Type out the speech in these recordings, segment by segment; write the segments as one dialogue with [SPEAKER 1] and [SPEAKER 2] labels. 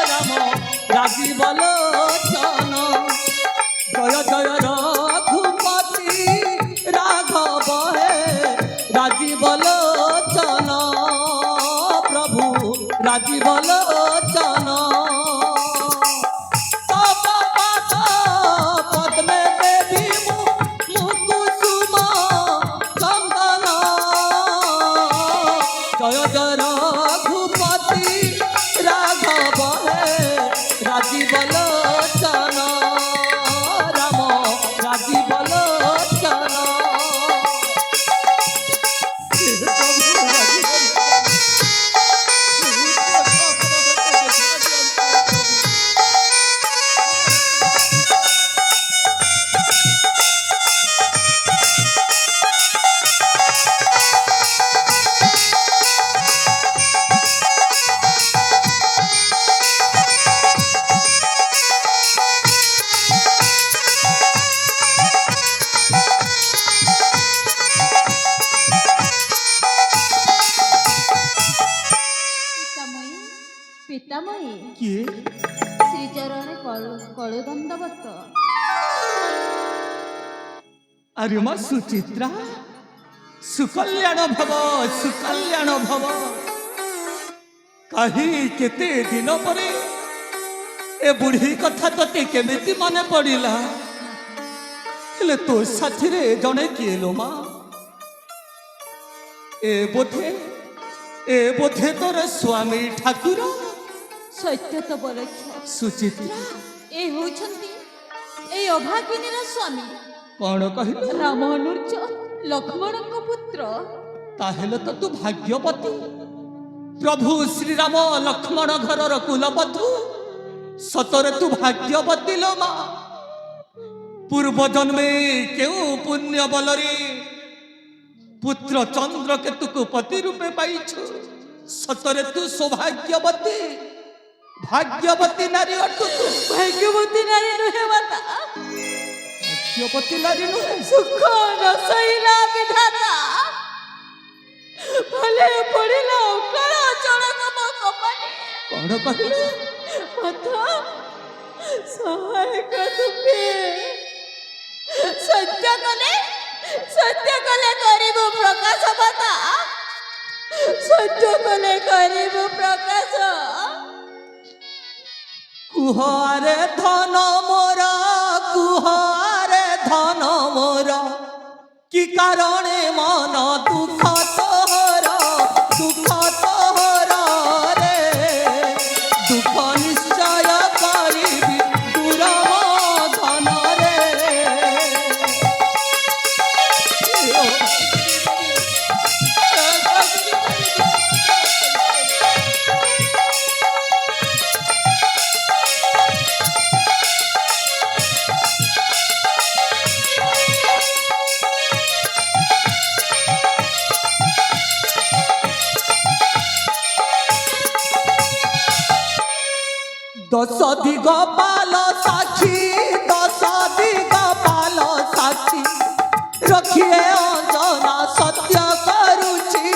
[SPEAKER 1] রাম রাজীব লোচন জয় জয় রঘুপতি রাঘব হে রাজীব লোচন প্রভু রাজীব লোচন জয় জয় রঘুপতি রাঘব হে রাজীব লোচন রাম রাজীব লোচন
[SPEAKER 2] পিতাময়ী
[SPEAKER 1] কিଏ
[SPEAKER 2] শ্রীচরণে কল দণ্ডবত।
[SPEAKER 1] আরে মা সুচিত্রা সুকল্যাণ ভব কাহি কেতে দিন পরে এ বুঢ়ী কথা তোতে কেমিতি মনে পড়িলা ହେଲେ ତୋ ସାଥିରେ ଜଣେ କିଏ ଲୋ ମା ଏ ବୋଧେ ତୋର ସ୍ୱାମୀ ଠାକୁର
[SPEAKER 2] সত্য তো বলেছ
[SPEAKER 1] ସୁଚିତ୍ରା
[SPEAKER 2] এ হউছন্তি এই অভাগিনীর স্বামী
[SPEAKER 1] କ'ଣ କହିଲୁ
[SPEAKER 2] রাম অনুর্য লক্ষ্মণଙ୍କ পুত্র।
[SPEAKER 1] ତାହେଲେ ତ ତୁ ଭାଗ୍ୟବତୀ ପ୍ରଭୁ ଶ୍ରୀରାମ ଲକ୍ଷ୍ମଣ ଘରର କୁଲବଧୂ ସତରେ ତୁ ଭାଗ୍ୟବତୀ ଲୋ ମା ପୂର୍ବ ଜନ୍ମେ କେଉଁ ପୁଣ୍ୟ ବଲରେ ପୁତ୍ର ଚନ୍ଦ୍ରକେତୁକୁ ପତି ରୂପେ ପାଇଛୁ ସତରେ ତୁ ସୌଭାଗ୍ୟବତୀ ଭାଗ୍ୟବତୀ ନାରୀ ଅଟୁ ତୁ
[SPEAKER 2] ভাগ্যবতী নারী নহে মাতা,
[SPEAKER 1] ଭାଗ୍ୟବତী ନାରୀ ନୁହେଁ
[SPEAKER 2] সুখ রসইলা বিধাতা ভলে পড়িলা অকাল চড়ক মো কপালে।
[SPEAKER 1] କ'ଣ କହିଲୁ
[SPEAKER 2] মাতা সহায়ক তুমি সত্য কলে করিব প্রকাশ মাতা, সত্য কলে করিব প্রকাশ।
[SPEAKER 1] কুহারে ধন মোর কুহারে ধন মোর কি কারণে মন দুঃখ তোর রে দুঃখ নিশ্চয় করিবি দূর ধন রে দশ দিগ পাল সাক্ষী দশ দিগ পাল সাক্ষী রখিয়ে অঞ্জনা সত্য করুছি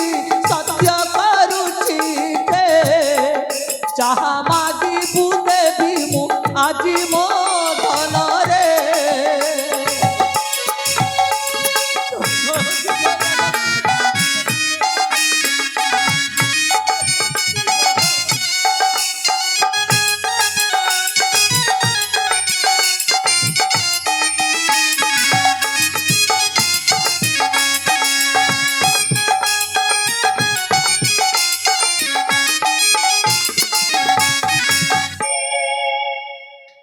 [SPEAKER 1] যাহা মা